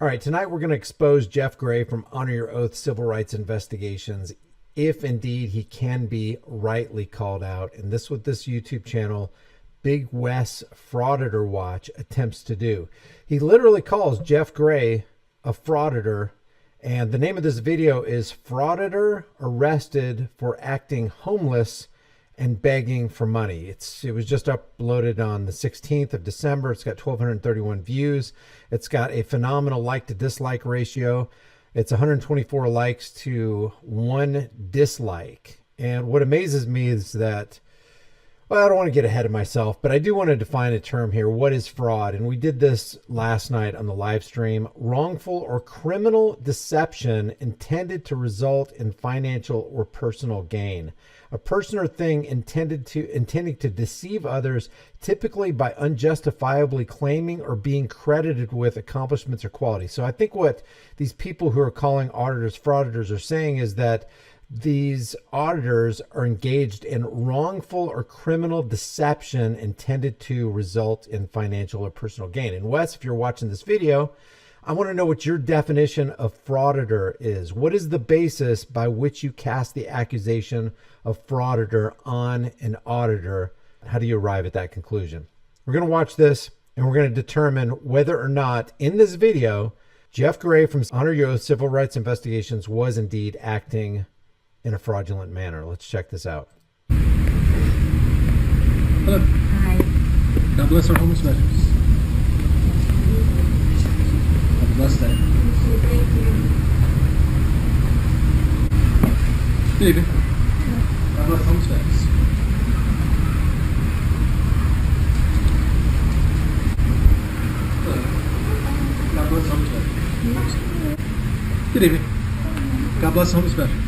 All right, tonight we're going to expose Jeff Gray from Honor Your Oath Civil Rights Investigations, if indeed he can be rightly called out. And this is what this YouTube channel, Big Wes Frauditor Watch, attempts to do. He literally calls Jeff Gray a frauditor, and the name of this video is Frauditor Arrested for Acting Homeless and Begging for Money. It was just uploaded on the 16th of December. It's got 1,231 views. It's got a phenomenal like to dislike ratio. It's 124 likes to 1 dislike. And what amazes me is that, well, I don't want to get ahead of myself, but I do want to define a term here. What is fraud? And we did this last night on the live stream. Wrongful or criminal deception intended to result in financial or personal gain. A person or thing intending to deceive others, typically by unjustifiably claiming or being credited with accomplishments or qualities. So I think what these people who are calling auditors frauditors are saying is that these auditors are engaged in wrongful or criminal deception intended to result in financial or personal gain. And Wes, if you're watching this video, I want to know what your definition of frauditor is. What is the basis by which you cast the accusation of frauditor on an auditor? How do you arrive at that conclusion? We're going to watch this and we're going to determine whether or not in this video, Jeff Gray from Honor Your Oath Civil Rights Investigations was indeed acting in a fraudulent manner. Let's check this out. Hello. Hi. God bless our homeless veterans. Have a blessed day. Thank you. Good evening. God bless homeless veterans. Hello. God bless homeless veterans. Good evening. God bless homeless veterans.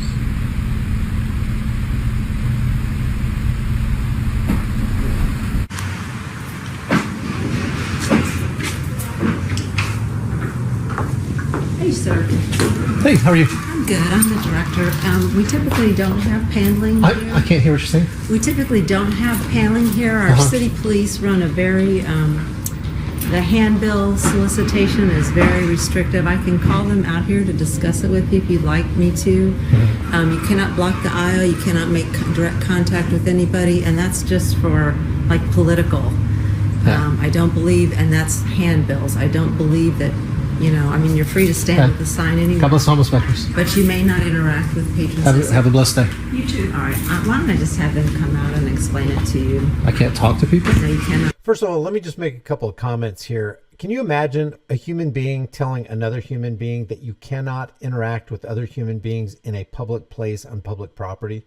Hey, sir. Hey, how are you? I'm good. I'm the director. We typically don't have paneling here. I can't hear what you're saying. We typically don't have paneling here. Our city police run a very, the handbill solicitation is very restrictive. I can call them out here to discuss it with you if you'd like me to. You cannot block the aisle. You cannot make direct contact with anybody, and that's just for like political. I don't believe, and that's handbills. I don't believe that. You know, I mean, you're free to stand with the sign anyway. God bless homeless veterans. But you may not interact with patrons. Have a blessed day. You too. All right. Why don't I just have them come out and explain it to you? I can't talk to people? No, you cannot. First of all, let me just make a couple of comments here. Can you imagine a human being telling another human being that you cannot interact with other human beings in a public place on public property?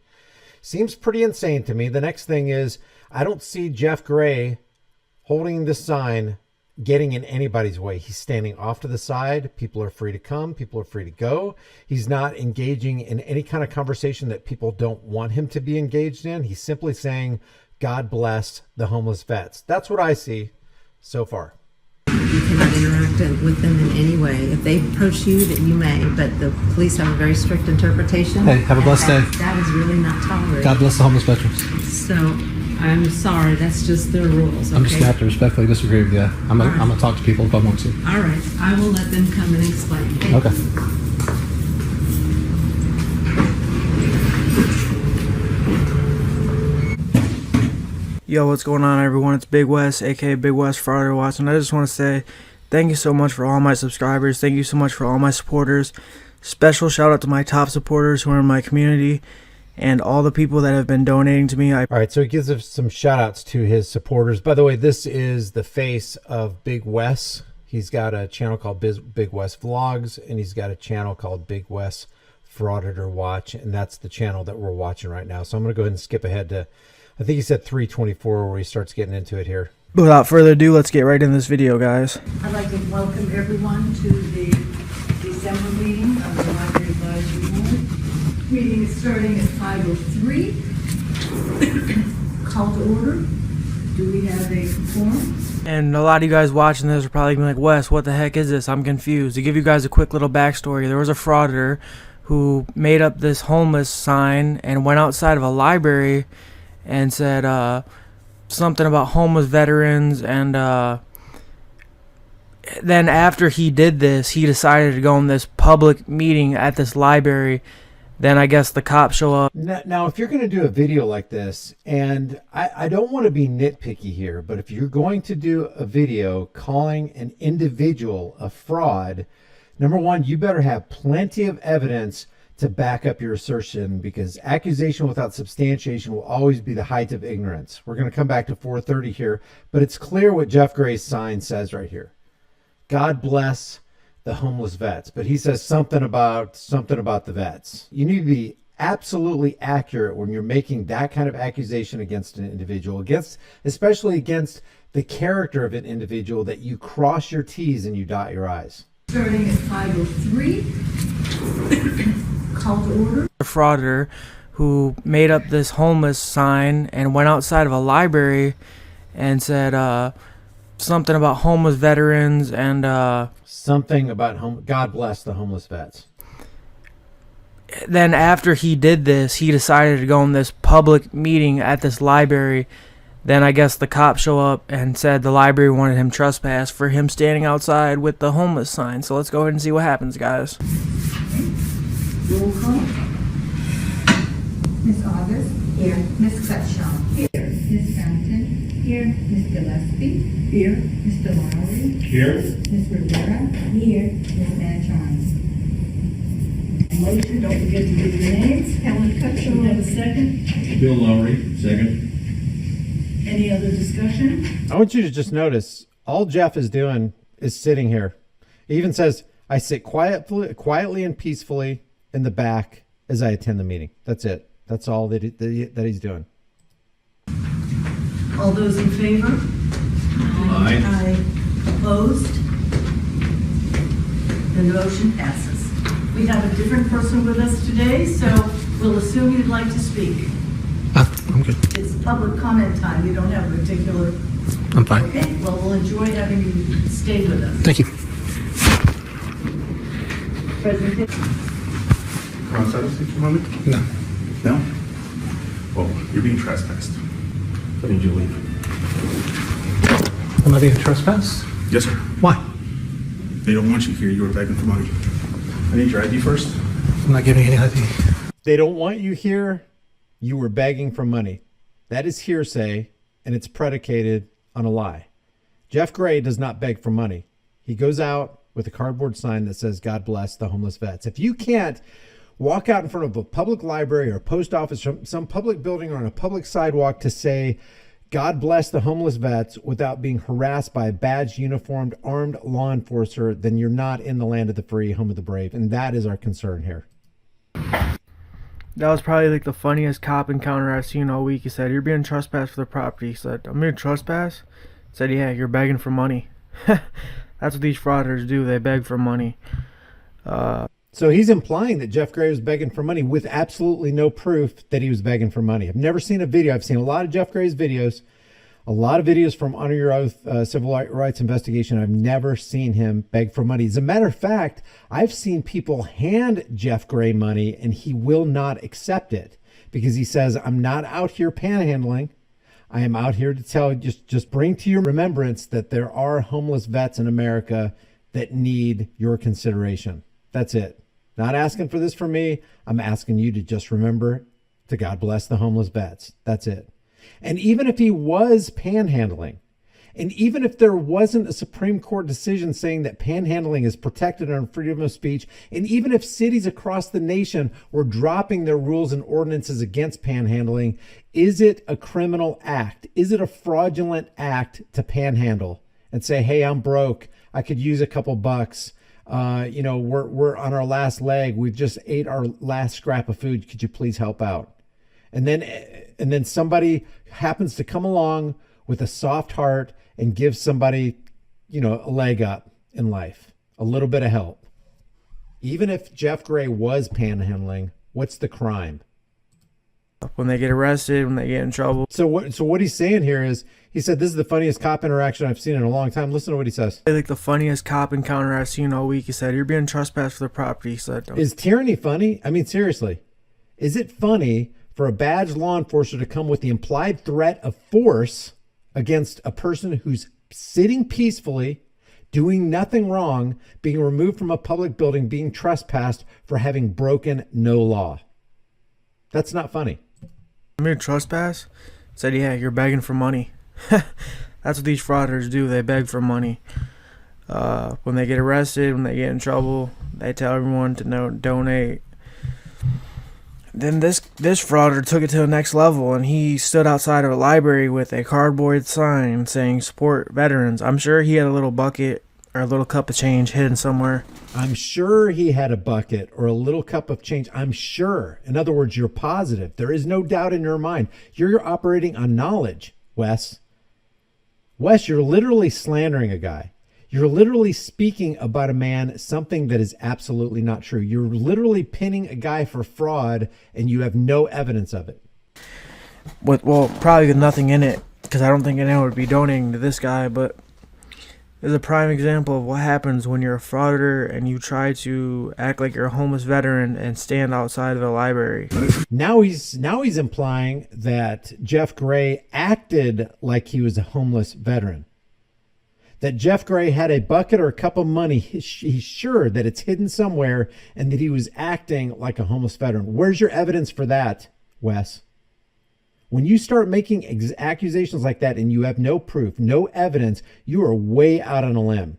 Seems pretty insane to me. The next thing is, I don't see Jeff Gray holding this sign getting in anybody's way. He's standing off to the side. People are free to come. People are free to go. He's not engaging in any kind of conversation that people don't want him to be engaged in. He's simply saying, God bless the homeless vets. That's what I see so far. You cannot interact with them in any way. If they approach you, that you may, but the police have a very strict interpretation. Hey, have a blessed day. That is really not tolerated. God bless the homeless veterans. So, I'm sorry, that's just their rules, okay? I'm just going to have to respectfully disagree with you. I'm going to talk to people if I want to. All right, I will let them come and explain. Okay. Yo, what's going on, everyone? It's Big Wes, aka Big Wes Frauditor Watch, and I just want to say thank you so much for all my subscribers. Thank you so much for all my supporters. Special shout out to my top supporters who are in my community and all the people that have been donating to me. All right, so he gives us some shout outs to his supporters. By the way, this is the face of Big Wes. He's got a channel called Big Wes Vlogs, and he's got a channel called Big Wes Frauditor Watch, and that's the channel that we're watching right now. So I'm going to go ahead and skip ahead to, I think he said 324 where he starts getting into it here. But without further ado, let's get right in this video, guys. I'd like to welcome everyone to the December meeting of the Library Advisory Board. Meeting is starting at 5:03. Call to order. Do we have a quorum? And a lot of you guys watching this are probably gonna be like, Wes, what the heck is this? I'm confused. To give you guys a quick little backstory, there was a frauditor who made up this homeless sign and went outside of a library and said something about homeless veterans, and Then after he did this, he decided to go in this public meeting at this library. Then I guess the cops show up. Now, if you're going to do a video like this, and I don't want to be nitpicky here, but if you're going to do a video calling an individual a fraud, number one, you better have plenty of evidence to back up your assertion, because accusation without substantiation will always be the height of ignorance. We're going to come back to 430 here, but it's clear what Jeff Gray's sign says right here. God bless the homeless vets, but he says something about the vets. You need to be absolutely accurate when you're making that kind of accusation against an individual, especially against the character of an individual, that you cross your T's and you dot your I's. Starting at 5:03. Call to order. A frauditor who made up this homeless sign and went outside of a library and said something about homeless veterans and something about God bless the homeless vets. Then after he did this, he decided to go in this public meeting at this library. Then I guess the cops show up and said the library wanted him trespass for him standing outside with the homeless sign. So let's go ahead and see what happens, guys. Roll call. Ms. August. Here. Ms. Cutshaw. Here. Ms. Fountain. Here. Ms. Gillespie. Here. Mr. Lowry. Here. Ms. Rivera. Here. Ms. Manchon. Motion, don't forget to give your names. Helen Cutshaw, have a second. Bill Lowry, second. Any other discussion? I want you to just notice all Jeff is doing is sitting here. He even says, I sit quietly and peacefully in the back as I attend the meeting. That's it. That's all that he's doing. All those in favor? Aye. Aye. Opposed? The motion passes. We have a different person with us today, so we'll assume you'd like to speak. I'm good. It's public comment time. You don't have a particular... I'm fine. Okay, well, we'll enjoy having you stay with us. Thank you. President. Want to silence for a moment? No. No? Well, you're being trespassed. I need you to leave. Am I being trespassed? Yes, sir. Why? They don't want you here. You were begging for money. I need your ID first. I'm not giving any ID. They don't want you here. You were begging for money. That is hearsay, and it's predicated on a lie. Jeff Gray does not beg for money. He goes out with a cardboard sign that says, God bless the homeless vets. If you can't walk out in front of a public library or a post office, or some public building, or on a public sidewalk to say, God bless the homeless vets, without being harassed by a badged, uniformed, armed law enforcer, then you're not in the land of the free, home of the brave. And that is our concern here. That was probably like the funniest cop encounter I've seen all week. He said, you're being trespassed for the property. He said, I'm being trespassed? He said, yeah, you're begging for money. That's what these frauditors do. They beg for money. So he's implying that Jeff Gray was begging for money with absolutely no proof that he was begging for money. I've never seen a video. I've seen a lot of Jeff Gray's videos, a lot of videos from Honor Your Oath Civil Rights Investigation. I've never seen him beg for money. As a matter of fact, I've seen people hand Jeff Gray money and he will not accept it because he says, I'm not out here panhandling. I am out here to tell you, just bring to your remembrance that there are homeless vets in America that need your consideration. That's it. Not asking for this from me. I'm asking you to just remember to God bless the homeless vets. That's it. And even if he was panhandling, and even if there wasn't a Supreme Court decision saying that panhandling is protected under freedom of speech, and even if cities across the nation were dropping their rules and ordinances against panhandling, is it a criminal act? Is it a fraudulent act to panhandle and say, hey, I'm broke, I could use a couple bucks. We're on our last leg. We've just ate our last scrap of food. Could you please help out? And then somebody happens to come along with a soft heart and give somebody, a leg up in life, a little bit of help. Even if Jeff Gray was panhandling, what's the crime? When they get arrested, when they get in trouble. So what he's saying here is, he said, this is the funniest cop interaction I've seen in a long time. Listen to what he says. Like the funniest cop encounter I've seen all week. He said, you're being trespassed for the property. He said, is tyranny funny? I mean, seriously, is it funny for a badged law enforcer to come with the implied threat of force against a person who's sitting peacefully, doing nothing wrong, being removed from a public building, being trespassed for having broken no law. That's not funny. I'm here to trespass. Said, yeah, you're begging for money. That's what these frauders do. They beg for money. When they get arrested, when they get in trouble, they tell everyone to donate. Then this frauder took it to the next level, and he stood outside of a library with a cardboard sign saying support veterans. I'm sure he had a little bucket or a little cup of change hidden somewhere. I'm sure he had a bucket or a little cup of change. I'm sure. In other words, you're positive. There is no doubt in your mind. You're operating on knowledge, Wes. Wes, you're literally slandering a guy. You're literally speaking about a man something that is absolutely not true. You're literally pinning a guy for fraud, and you have no evidence of it. Well, probably with nothing in it, because I don't think anyone would be donating to this guy, but it's a prime example of what happens when you're a frauder and you try to act like you're a homeless veteran and stand outside of a library. Now he's implying that Jeff Gray acted like he was a homeless veteran. That Jeff Gray had a bucket or a cup of money. He's sure that it's hidden somewhere and that he was acting like a homeless veteran. Where's your evidence for that, Wes? When you start making accusations like that and you have no proof, no evidence, you are way out on a limb.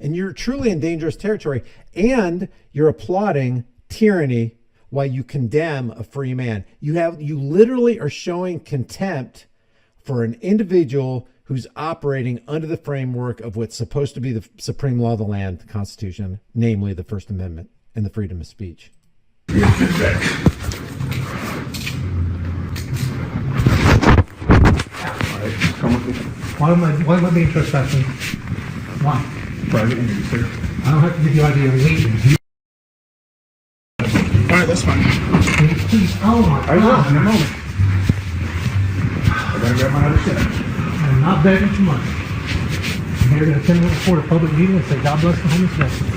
And you're truly in dangerous territory. And you're applauding tyranny while you condemn a free man. You literally are showing contempt for an individual who's operating under the framework of what's supposed to be the supreme law of the land, the Constitution, namely the First Amendment and the freedom of speech. You're back. Come with me. Why am I being trespassing? Why? Private interview, sir. I don't have to give you ID or anything. All right, that's fine. Please, oh my I will God. in a moment. I gotta grab my other shit. I'm not begging for money. I'm here to attend before a public meeting and say God bless the homeless veterans.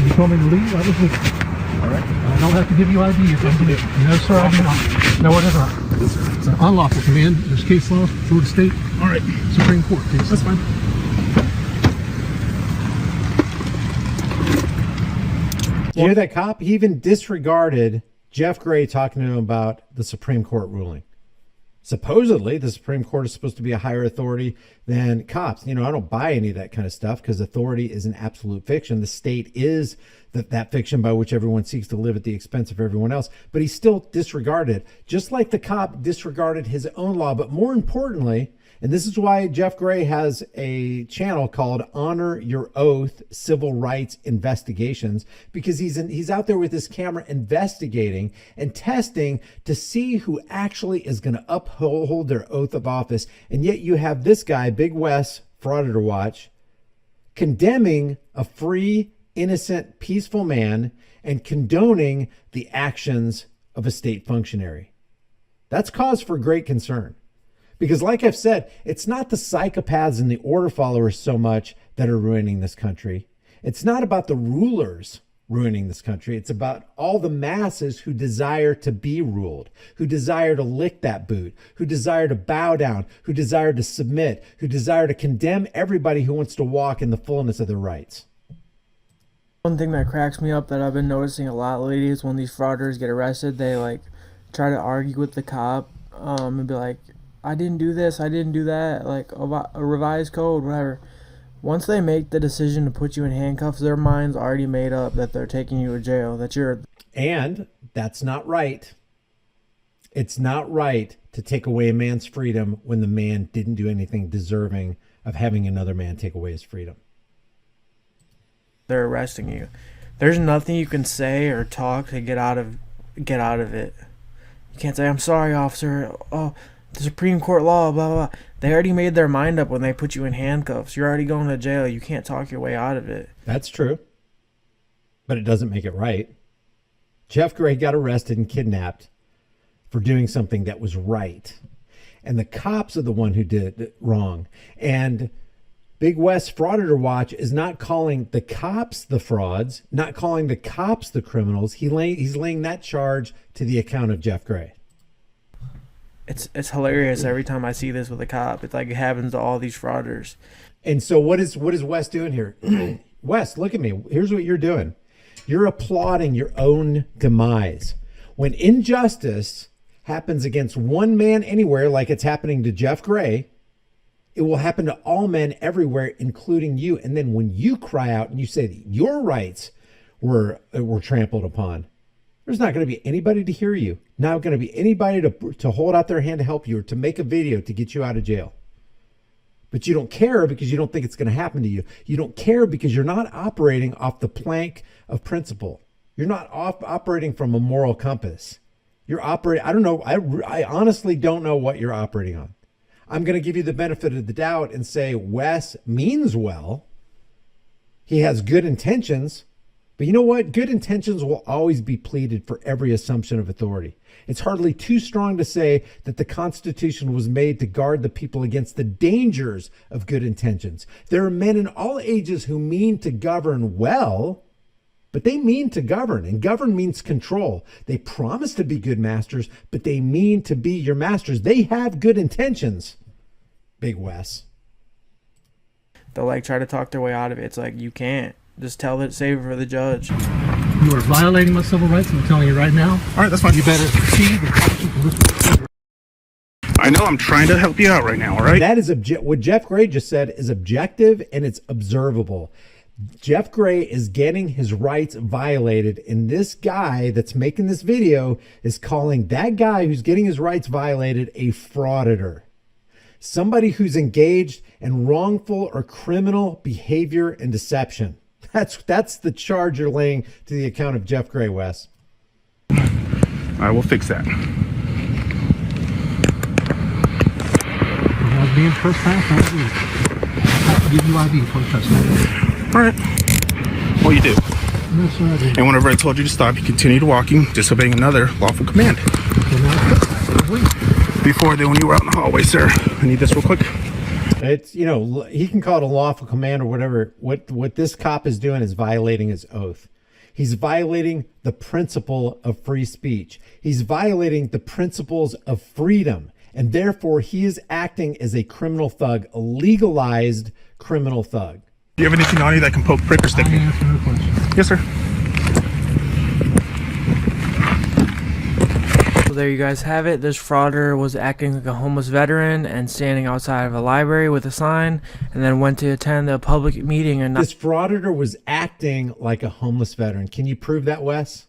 You told me to leave, I was leaving. All right. I don't have to give you ID or anything. No, sir, I do not. No, it is not. It's an unlawful command. There's case law through the state. All right. Supreme Court case. That's fine. Did you hear that cop? He even disregarded Jeff Gray talking to him about the Supreme Court ruling. Supposedly, the Supreme Court is supposed to be a higher authority than cops. You know, I don't buy any of that kind of stuff because authority is an absolute fiction. The state is that fiction by which everyone seeks to live at the expense of everyone else. But he still disregarded, just like the cop disregarded his own law. But more importantly, and this is why Jeff Gray has a channel called Honor Your Oath Civil Rights Investigations, because he's out there with his camera investigating and testing to see who actually is going to uphold their oath of office. And yet you have this guy, Big Wes, Frauditor Watch, condemning a free, innocent, peaceful man and condoning the actions of a state functionary. That's cause for great concern. Because like I've said, it's not the psychopaths and the order followers so much that are ruining this country. It's not about the rulers ruining this country. It's about all the masses who desire to be ruled, who desire to lick that boot, who desire to bow down, who desire to submit, who desire to condemn everybody who wants to walk in the fullness of their rights. One thing that cracks me up that I've been noticing a lot lately is when these frauders get arrested, they like try to argue with the cop and be like, I didn't do this, I didn't do that, like a revised code, whatever. Once they make the decision to put you in handcuffs, their mind's already made up that they're taking you to jail, that you're... And that's not right. It's not right to take away a man's freedom when the man didn't do anything deserving of having another man take away his freedom. They're arresting you. There's nothing you can say or talk to get out of it. You can't say, I'm sorry, officer. Oh, the Supreme Court law, blah, blah, blah. They already made their mind up when they put you in handcuffs. You're already going to jail. You can't talk your way out of it. That's true. But it doesn't make it right. Jeff Gray got arrested and kidnapped for doing something that was right. And the cops are the one who did it wrong. And Big Wes Frauditor Watch is not calling the cops the frauds, not calling the cops the criminals. He's laying that charge to the account of Jeff Gray. It's hilarious every time I see this with a cop. It's like it happens to all these frauders. And so what is Wes doing here? Wes, look at me. Here's what you're doing. You're applauding your own demise. When injustice happens against one man anywhere, like it's happening to Jeff Gray, it will happen to all men everywhere, including you. And then when you cry out and you say that your rights were trampled upon, there's not going to be anybody to hear you. Not going to be anybody to hold out their hand to help you or to make a video to get you out of jail. But you don't care because you don't think it's going to happen to you. You don't care because you're not operating off the plank of principle. You're not operating from a moral compass. You're operating, I don't know, I honestly don't know what you're operating on. I'm going to give you the benefit of the doubt and say Wes means well. He has good intentions. But you know what? Good intentions will always be pleaded for every assumption of authority. It's hardly too strong to say that the Constitution was made to guard the people against the dangers of good intentions. There are men in all ages who mean to govern well, but they mean to govern, and govern means control. They promise to be good masters, but they mean to be your masters. They have good intentions. Big Wes. They'll like try to talk their way out of it. It's like, you can't. Just tell it, save it for the judge. You are violating my civil rights. I'm telling you right now. All right, that's fine. You better proceed. I know I'm trying to help you out right now, all right? That is what Jeff Gray just said is objective and it's observable. Jeff Gray is getting his rights violated, and this guy that's making this video is calling that guy who's getting his rights violated a frauditor. Somebody who's engaged in wrongful or criminal behavior and deception. That's the charge you're laying to the account of Jeff Gray, Wes. I will fix that. I was being trespassed. I have to give you ID for trespass. All right. Well, you do. No, sir, I didn't. And whenever I told you to stop, you continued walking, disobeying another lawful command. So now, wait. Before then, when you were out in the hallway, sir, I need this real quick. It's, you know, he can call it a lawful command or whatever. What this cop is doing is violating his oath. He's violating the principle of free speech. He's violating the principles of freedom. And therefore, he is acting as a criminal thug, a legalized criminal thug. Do you have anything on you that can poke, prick, or stick I me? answer no question. Yes, sir. So there you guys have it. This frauder was acting like a homeless veteran and standing outside of a library with a sign, and then went to attend a public meeting. And This frauditor was acting like a homeless veteran. Can you prove that, Wes?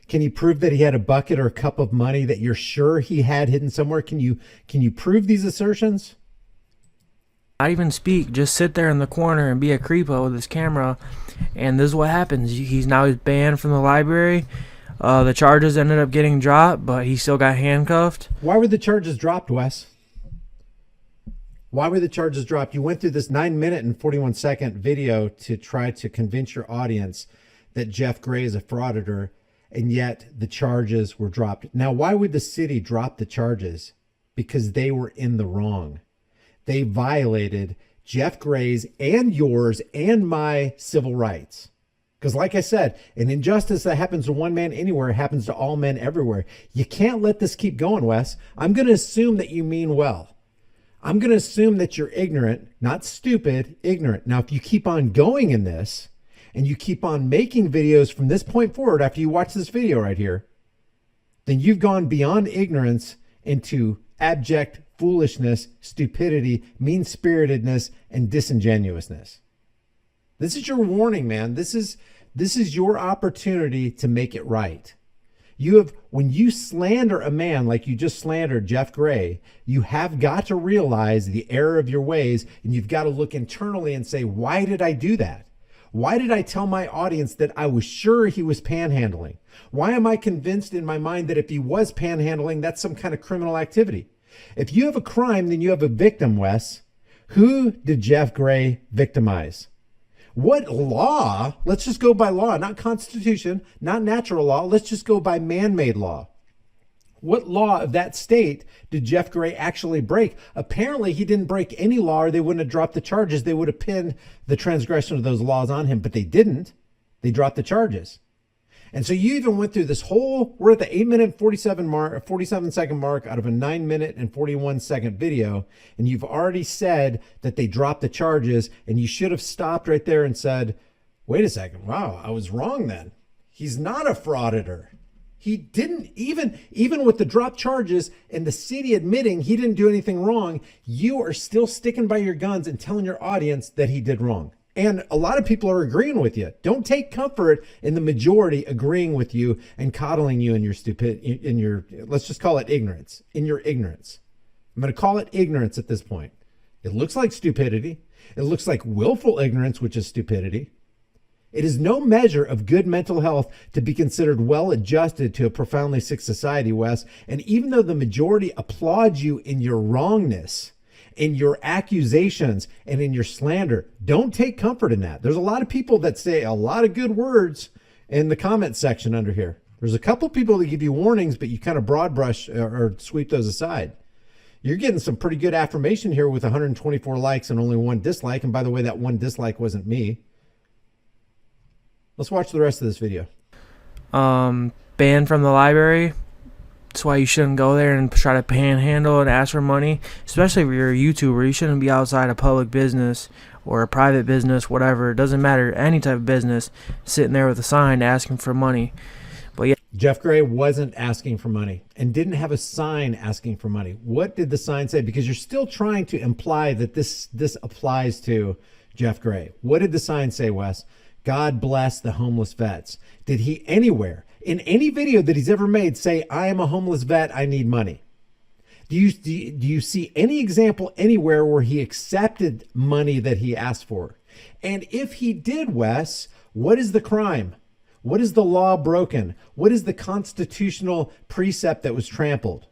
Can you prove that he had a bucket or a cup of money that you're sure he had hidden somewhere? Can you prove these assertions? not even speak, just sit there in the corner and be a creepo with his camera. And this is what happens. He's banned from the library. The charges ended up getting dropped, but he still got handcuffed. Why were the charges dropped, Wes? Why were the charges dropped? You went through this 9-minute and 41-second video to try to convince your audience that Jeff Gray is a frauditor, and yet the charges were dropped. Now, why would the city drop the charges? Because they were in the wrong. They violated Jeff Gray's and yours and my civil rights. Because like I said, an injustice that happens to one man anywhere happens to all men everywhere. You can't let this keep going, Wes. I'm going to assume that you mean well. I'm going to assume that you're ignorant, not stupid, ignorant. Now, if you keep on going in this and you keep on making videos from this point forward after you watch this video right here, then you've gone beyond ignorance into abject foolishness, stupidity, mean-spiritedness, and disingenuousness. This is your warning, man. This is your opportunity to make it right. When you slander a man like you just slandered Jeff Gray, you have got to realize the error of your ways, and you've got to look internally and say, why did I do that? Why did I tell my audience that I was sure he was panhandling? Why am I convinced in my mind that if he was panhandling, that's some kind of criminal activity? If you have a crime, then you have a victim, Wes. Who did Jeff Gray victimize? What law? Let's just go by law, not constitution, not natural law. Let's just go by man-made law. What law of that state did Jeff Gray actually break? Apparently, he didn't break any law, or they wouldn't have dropped the charges. They would have pinned the transgression of those laws on him, but they didn't. They dropped the charges. And so you even went through this whole, we're at the 8-minute and 47-second mark out of a 9-minute and 41-second video. And you've already said that they dropped the charges, and you should have stopped right there and said, wait a second. Wow, I was wrong then. He's not a frauditor. He didn't even with the drop charges and the city admitting he didn't do anything wrong, you are still sticking by your guns and telling your audience that he did wrong. And a lot of people are agreeing with you. Don't take comfort in the majority agreeing with you and coddling you in your let's just call it ignorance, in your ignorance. I'm going to call it ignorance at this point. It looks like stupidity. It looks like willful ignorance, which is stupidity. It is no measure of good mental health to be considered well adjusted to a profoundly sick society, Wes. And even though the majority applauds you in your wrongness, in your accusations, and in your slander, don't take comfort in that. There's a lot of people that say a lot of good words in the comment section under here. There's a couple people that give you warnings, but you kind of broad brush or sweep those aside. You're getting some pretty good affirmation here with 124 likes and only 1 dislike. And by the way, that 1 dislike wasn't me. Let's watch the rest of this video. Banned from the library. That's why you shouldn't go there and try to panhandle and ask for money. Especially if you're a YouTuber. You shouldn't be outside a public business or a private business, whatever. It doesn't matter. Any type of business. Sitting there with a sign asking for money. But yeah. Jeff Gray wasn't asking for money and didn't have a sign asking for money. What did the sign say? Because you're still trying to imply that this applies to Jeff Gray. What did the sign say, Wes? God bless the homeless vets. Did he anywhere, in any video that he's ever made, say, I am a homeless vet, I need money? Do you see any example anywhere where he accepted money that he asked for? And if he did, Wes, what is the crime? What is the law broken? What is the constitutional precept that was trampled?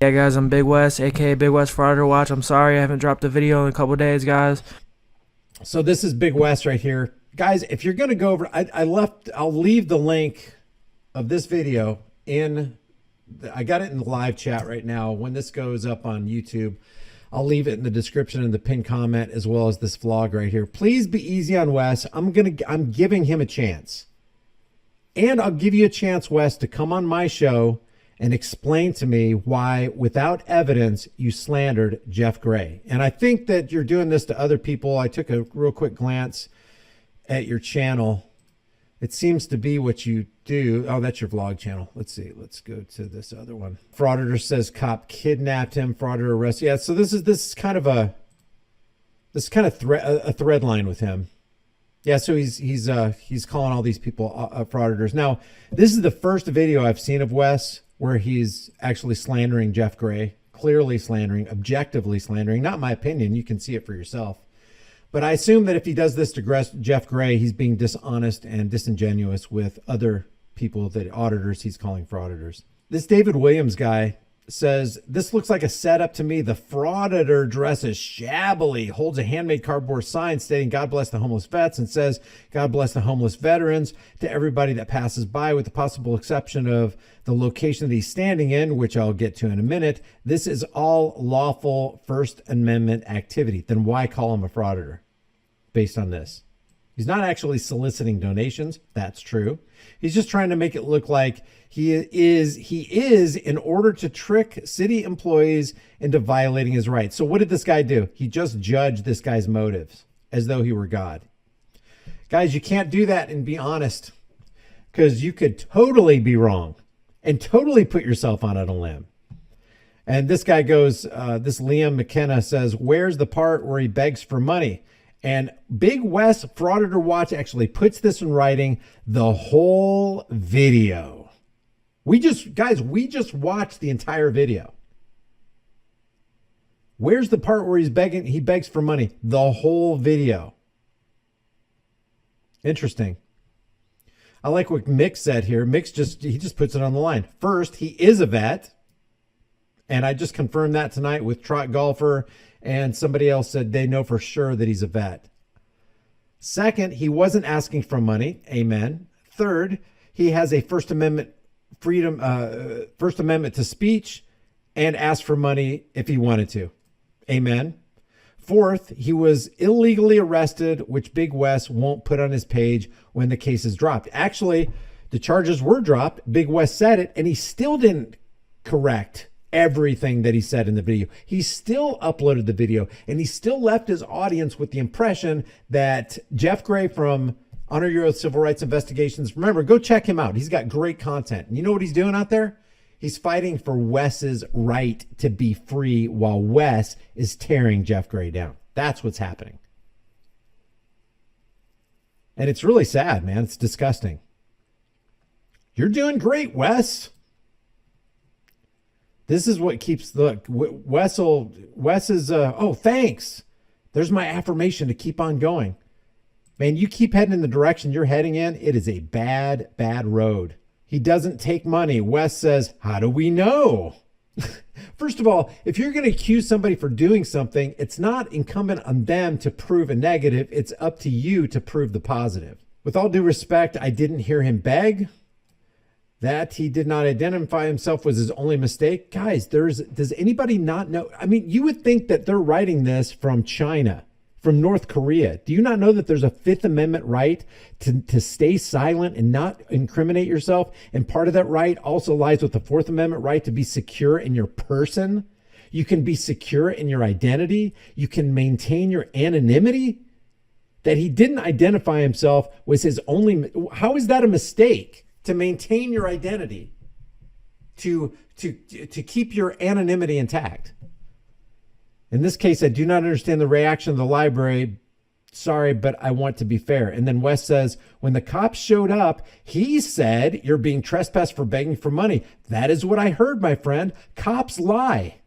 Yeah, guys, I'm Big Wes, aka Big Wes Frauditor Watch. I'm sorry I haven't dropped a video in a couple days, guys. So this is Big Wes right here. Guys, if you're going to go over, I'll leave the link of this video I got it in the live chat right now. When this goes up on YouTube, I'll leave it in the description and the pinned comment, as well as this vlog right here. Please be easy on Wes. I'm giving him a chance. And I'll give you a chance, Wes, to come on my show and explain to me why, without evidence, you slandered Jeff Gray. And I think that you're doing this to other people. I took a real quick glance at your channel. It seems to be what you do. Oh, that's your vlog channel. Let's see. Let's go to this other one. Frauditor says cop kidnapped him. Frauditor arrested. Yeah, so this is kind of a thread line with him. Yeah, so he's calling all these people frauditors. Now, this is the first video I've seen of Wes where he's actually slandering Jeff Gray, clearly slandering, objectively slandering. Not my opinion. You can see it for yourself. But I assume that if he does this to Jeff Gray, he's being dishonest and disingenuous with other people, the auditors he's calling frauditors. This David Williams guy says, this looks like a setup to me. The frauditor dresses shabbily, holds a handmade cardboard sign stating God bless the homeless vets, and says God bless the homeless veterans to everybody that passes by, with the possible exception of the location that he's standing in, which I'll get to in a minute. This is all lawful First Amendment activity. Then why call him a frauditor based on this? He's not actually soliciting donations. That's true. He's just trying to make it look like he is in order to trick city employees into violating his rights. So what did this guy do? He just judged this guy's motives as though he were God. Guys, you can't do that and be honest, because you could totally be wrong and totally put yourself on a limb. And this guy goes, this Liam McKenna says, where's the part where he begs for money? And Big Wes Frauditor Watch actually puts this in writing, the whole video. We just watched the entire video. Where's the part where he begs for money? The whole video. Interesting. I like what Mick said here. Mick just puts it on the line. First, he is a vet. And I just confirmed that tonight with Trot Golfer, and somebody else said they know for sure that he's a vet. Second, he wasn't asking for money. Amen. Third, he has a First Amendment freedom, First Amendment to speech, and asked for money if he wanted to. Amen. Fourth, he was illegally arrested, which Big Wes won't put on his page when the case is dropped. Actually, the charges were dropped. Big Wes said it, and he still didn't correct everything that he said in the video. He still uploaded the video, and he still left his audience with the impression that Jeff Gray from Honor Your Oath Civil Rights Investigations, remember, go check him out. He's got great content. And you know what he's doing out there? He's fighting for Wes's right to be free while Wes is tearing Jeff Gray down. That's what's happening. And it's really sad, man. It's disgusting. You're doing great, Wes. This is what keeps, look, Wes is, oh, thanks. There's my affirmation to keep on going. Man, you keep heading in the direction you're heading in. It is a bad, bad road. He doesn't take money. Wes says, how do we know? First of all, if you're going to accuse somebody for doing something, it's not incumbent on them to prove a negative. It's up to you to prove the positive. With all due respect, I didn't hear him beg. That he did not identify himself was his only mistake. Guys, does anybody not know? I mean, you would think that they're writing this from China, from North Korea. Do you not know that there's a Fifth Amendment right to stay silent and not incriminate yourself? And part of that right also lies with the Fourth Amendment right to be secure in your person. You can be secure in your identity. You can maintain your anonymity. That he didn't identify himself was his only, how is that a mistake? To maintain your identity, to keep your anonymity intact. In this case, I do not understand the reaction of the library. Sorry, but I want to be fair. And then Wes says, when the cops showed up, he said, you're being trespassed for begging for money. That is what I heard, my friend. Cops lie.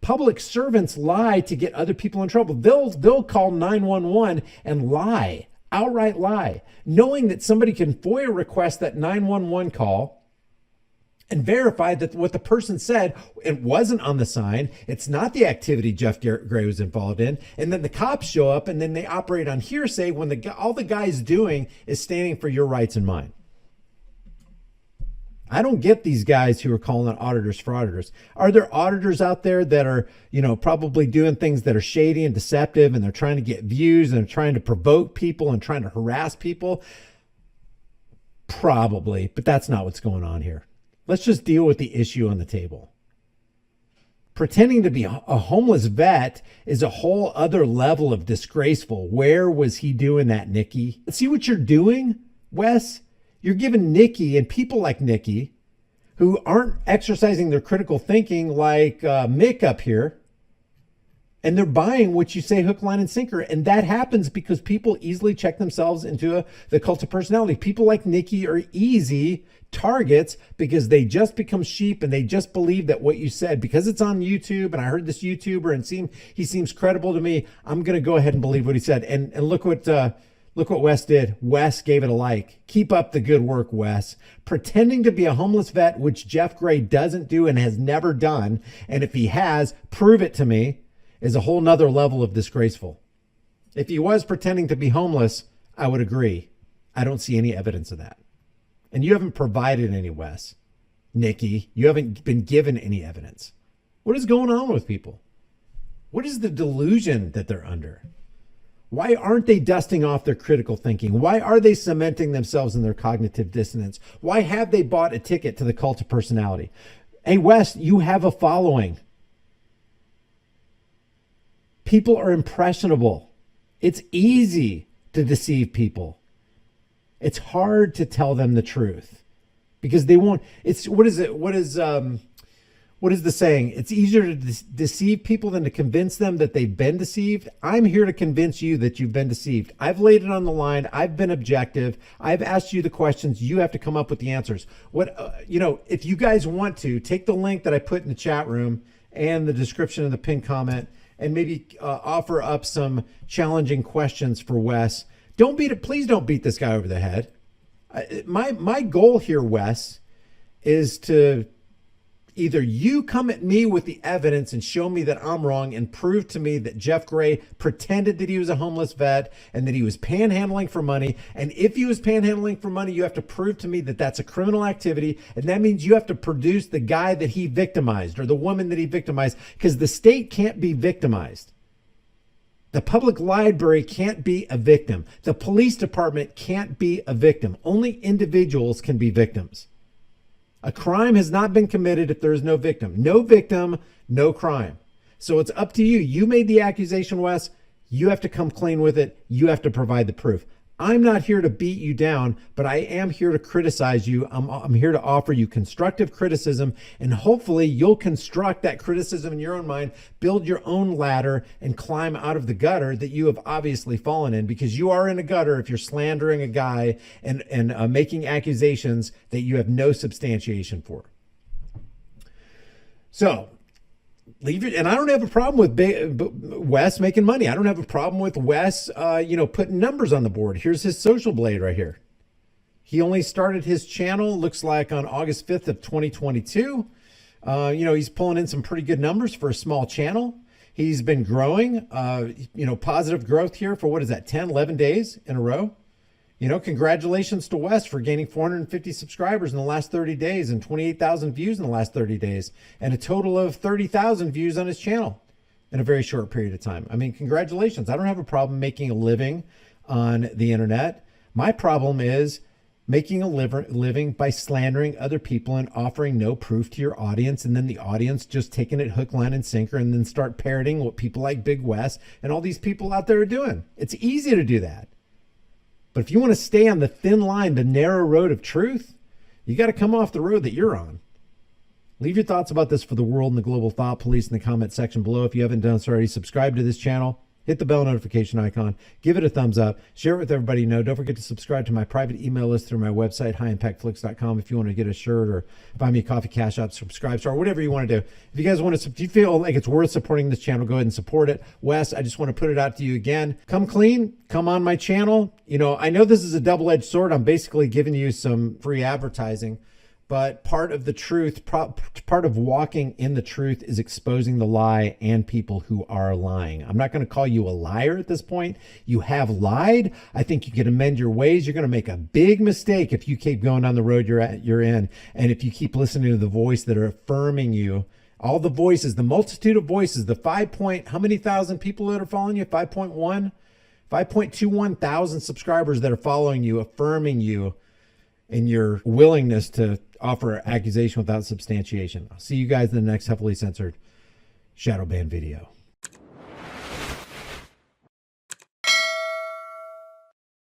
Public servants lie to get other people in trouble. They'll call 911 and lie. Outright lie, knowing that somebody can FOIA request that 911 call and verify that what the person said, it wasn't on the sign. It's not the activity Jeff Gray was involved in. And then the cops show up and then they operate on hearsay when all the guy's doing is standing for your rights and mine. I don't get these guys who are calling out auditors frauditors. Are there auditors out there that are, probably doing things that are shady and deceptive, and they're trying to get views and they're trying to provoke people and trying to harass people? Probably, but that's not what's going on here. Let's just deal with the issue on the table. Pretending to be a homeless vet is a whole other level of disgraceful. Where was he doing that, Nikki? See what you're doing, Wes? You're giving Nikki and people like Nikki who aren't exercising their critical thinking like Mick up here, and they're buying what you say hook, line, and sinker. And that happens because people easily check themselves into the cult of personality. People like Nikki are easy targets because they just become sheep and they just believe that what you said, because it's on YouTube and I heard this YouTuber and he seems credible to me, I'm going to go ahead and believe what he said. And look what Wes did. Wes gave it a like. Keep up the good work, Wes. Pretending to be a homeless vet, which Jeff Gray doesn't do and has never done, and if he has, prove it to me, is a whole nother level of disgraceful. If he was pretending to be homeless, I would agree. I don't see any evidence of that. And you haven't provided any, Wes. Nikki, you haven't been given any evidence. What is going on with people? What is the delusion that they're under? Why aren't they dusting off their critical thinking? Why are they cementing themselves in their cognitive dissonance? Why have they bought a ticket to the cult of personality? Hey, Wes, you have a following. People are impressionable. It's easy to deceive people. It's hard to tell them the truth because they won't. What is the saying? It's easier to deceive people than to convince them that they've been deceived. I'm here to convince you that you've been deceived. I've laid it on the line. I've been objective. I've asked you the questions. You have to come up with the answers. If you guys want to, take the link that I put in the chat room and the description of the pinned comment and maybe offer up some challenging questions for Wes. Please don't beat this guy over the head. My goal here, Wes, is to either you come at me with the evidence and show me that I'm wrong and prove to me that Jeff Gray pretended that he was a homeless vet and that he was panhandling for money. And if he was panhandling for money, you have to prove to me that that's a criminal activity. And that means you have to produce the guy that he victimized or the woman that he victimized, because the state can't be victimized. The public library can't be a victim. The police department can't be a victim. Only individuals can be victims. A crime has not been committed if there is no victim. No victim, no crime. So it's up to you. You made the accusation, Wes. You have to come clean with it. You have to provide the proof. I'm not here to beat you down, but I am here to criticize you. I'm here to offer you constructive criticism, and hopefully you'll construct that criticism in your own mind, build your own ladder, and climb out of the gutter that you have obviously fallen in, because you are in a gutter if you're slandering a guy and making accusations that you have no substantiation for. So, leave it. And I don't have a problem with Wes making money. I don't have a problem with Wes, putting numbers on the board. Here's his social blade right here. He only started his channel, looks like on August 5th of 2022. He's pulling in some pretty good numbers for a small channel. He's been growing, positive growth here for, what is that, 10, 11 days in a row. Congratulations to Wes for gaining 450 subscribers in the last 30 days and 28,000 views in the last 30 days and a total of 30,000 views on his channel in a very short period of time. I mean, congratulations. I don't have a problem making a living on the internet. My problem is making a living by slandering other people and offering no proof to your audience, and then the audience just taking it hook, line, and sinker, and then start parroting what people like Big Wes and all these people out there are doing. It's easy to do that. But if you want to stay on the thin line, the narrow road of truth, you got to come off the road that you're on. Leave your thoughts about this for the world and the global thought police in the comment section below. If you haven't done so already, subscribe to this channel. Hit the bell notification icon. Give it a thumbs up. Share it with everybody you know. Don't forget to subscribe to my private email list through my website, highimpactflix.com. If you want to get a shirt or buy me a coffee, cash out, subscribe, or whatever you want to do. If you guys want to, if you feel like it's worth supporting this channel, go ahead and support it. Wes, I just want to put it out to you again. Come clean. Come on my channel. I know this is a double-edged sword. I'm basically giving you some free advertising. But part of the truth, part of walking in the truth is exposing the lie and people who are lying. I'm not going to call you a liar at this point. You have lied. I think you can amend your ways. You're going to make a big mistake if you keep going down the road you're in. And if you keep listening to the voice that are affirming you, all the voices, the multitude of voices, the how many thousand people that are following you? 5.21 thousand subscribers that are following you, affirming you in your willingness to offer accusation without substantiation. I'll see you guys in the next heavily censored shadow ban video.